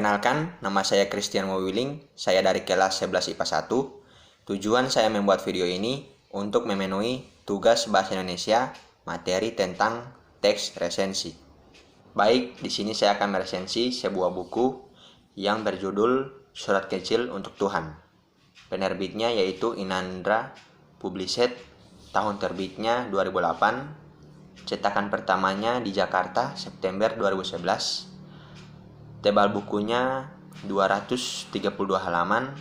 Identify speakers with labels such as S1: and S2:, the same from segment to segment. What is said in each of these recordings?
S1: Perkenalkan, nama saya Christian Mowiling, saya dari kelas 11 IPA 1. Tujuan saya membuat video ini untuk memenuhi tugas Bahasa Indonesia materi tentang teks resensi. Baik, di sini saya akan meresensi sebuah buku yang berjudul Surat Kecil untuk Tuhan. Penerbitnya yaitu Inandra Published, tahun terbitnya 2008, cetakan pertamanya di Jakarta September 2011. Tebal bukunya 232 halaman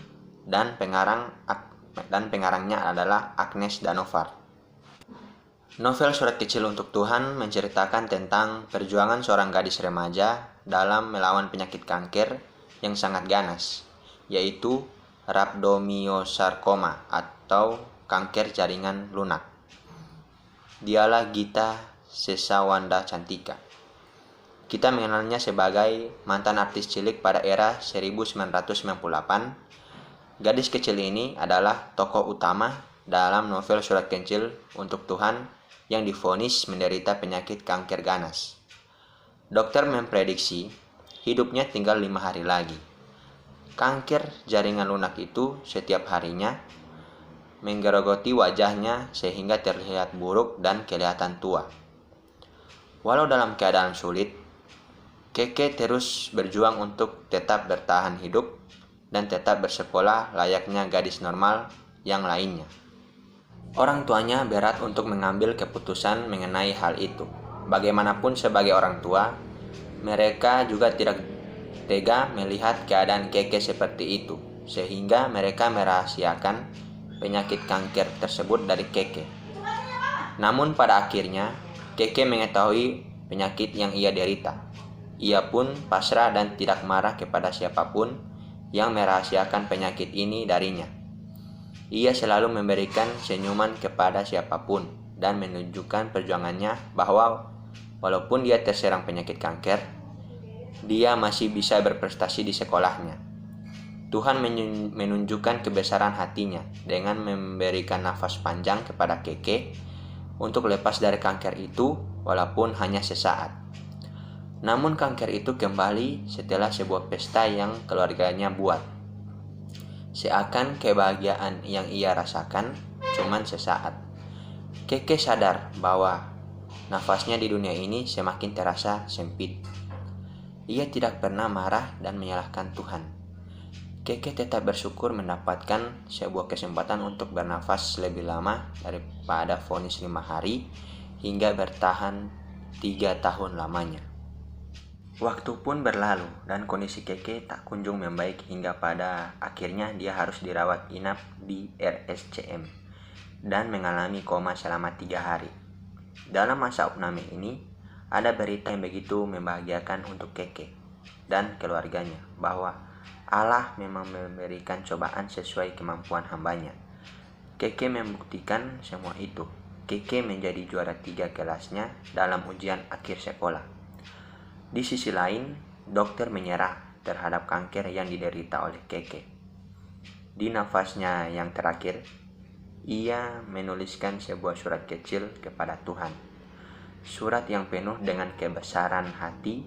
S1: dan pengarangnya adalah Agnes Danovar. Novel Surat Kecil untuk Tuhan menceritakan tentang perjuangan seorang gadis remaja dalam melawan penyakit kanker yang sangat ganas, yaitu rhabdomyosarcoma atau kanker jaringan lunak. Dialah Gita Sesawanda Cantika. Kita mengenalnya sebagai mantan artis cilik pada era 1998. Gadis kecil ini adalah tokoh utama dalam novel Surat Kecil untuk Tuhan yang divonis menderita penyakit kanker ganas. Dokter memprediksi hidupnya tinggal 5 hari lagi. Kanker jaringan lunak itu setiap harinya menggerogoti wajahnya sehingga terlihat buruk dan kelihatan tua. Walau dalam keadaan sulit, Keke terus berjuang untuk tetap bertahan hidup dan tetap bersekolah layaknya gadis normal yang lainnya. Orang tuanya berat untuk mengambil keputusan mengenai hal itu. Bagaimanapun sebagai orang tua, mereka juga tidak tega melihat keadaan Keke seperti itu, sehingga mereka merahasiakan penyakit kanker tersebut dari Keke. Namun pada akhirnya, Keke mengetahui penyakit yang ia derita. Ia pun pasrah dan tidak marah kepada siapapun yang merahasiakan penyakit ini darinya. Ia selalu memberikan senyuman kepada siapapun dan menunjukkan perjuangannya bahwa walaupun dia terserang penyakit kanker, dia masih bisa berprestasi di sekolahnya. Tuhan menunjukkan kebesaran hatinya dengan memberikan nafas panjang kepada Keke untuk lepas dari kanker itu walaupun hanya sesaat. Namun kanker itu kembali setelah sebuah pesta yang keluarganya buat. Seakan kebahagiaan yang ia rasakan cuman sesaat. Keke sadar bahwa nafasnya di dunia ini semakin terasa sempit. Ia tidak pernah marah dan menyalahkan Tuhan. Keke tetap bersyukur mendapatkan sebuah kesempatan untuk bernafas lebih lama daripada vonis 5 hari hingga bertahan 3 tahun lamanya. Waktu pun berlalu dan kondisi Keke tak kunjung membaik hingga pada akhirnya dia harus dirawat inap di RSCM dan mengalami koma selama 3 hari. Dalam masa opname ini, ada berita yang begitu membahagiakan untuk Keke dan keluarganya bahwa Allah memang memberikan cobaan sesuai kemampuan hambanya. Keke membuktikan semua itu. Keke menjadi juara 3 kelasnya dalam ujian akhir sekolah. Di sisi lain, dokter menyerah terhadap kanker yang diderita oleh Keke. Di nafasnya yang terakhir, ia menuliskan sebuah surat kecil kepada Tuhan. Surat yang penuh dengan kebesaran hati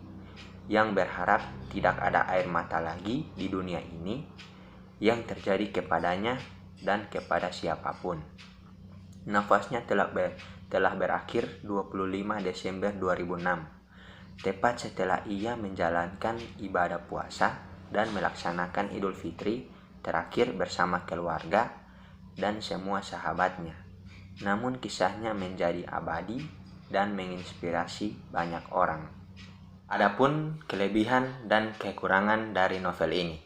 S1: yang berharap tidak ada air mata lagi di dunia ini yang terjadi kepadanya dan kepada siapapun. Nafasnya telah berakhir 25 Desember 2006. Tepat setelah ia menjalankan ibadah puasa dan melaksanakan Idul Fitri terakhir bersama keluarga dan semua sahabatnya. Namun kisahnya menjadi abadi dan menginspirasi banyak orang. Adapun kelebihan dan kekurangan dari novel ini.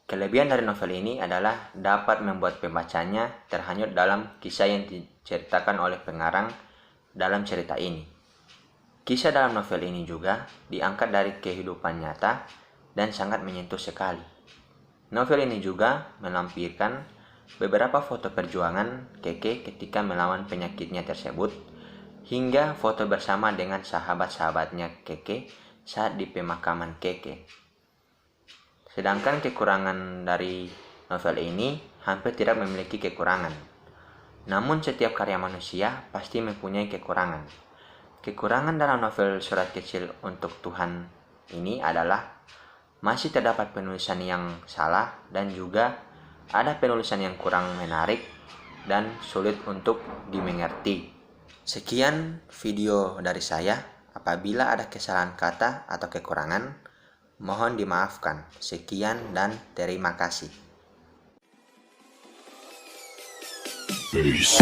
S1: Kelebihan dari novel ini adalah dapat membuat pembacanya terhanyut dalam kisah yang diceritakan oleh pengarang dalam cerita ini. Kisah dalam novel ini juga diangkat dari kehidupan nyata dan sangat menyentuh sekali. Novel ini juga melampirkan beberapa foto perjuangan Keke ketika melawan penyakitnya tersebut, hingga foto bersama dengan sahabat-sahabatnya Keke saat di pemakaman Keke. Sedangkan kekurangan dari novel ini hampir tidak memiliki kekurangan. Namun setiap karya manusia pasti mempunyai kekurangan. Kekurangan dalam novel Surat Kecil untuk Tuhan ini adalah masih terdapat penulisan yang salah dan juga ada penulisan yang kurang menarik dan sulit untuk dimengerti. Sekian video dari saya. Apabila ada kesalahan kata atau kekurangan, mohon dimaafkan. Sekian dan terima kasih.
S2: Peace.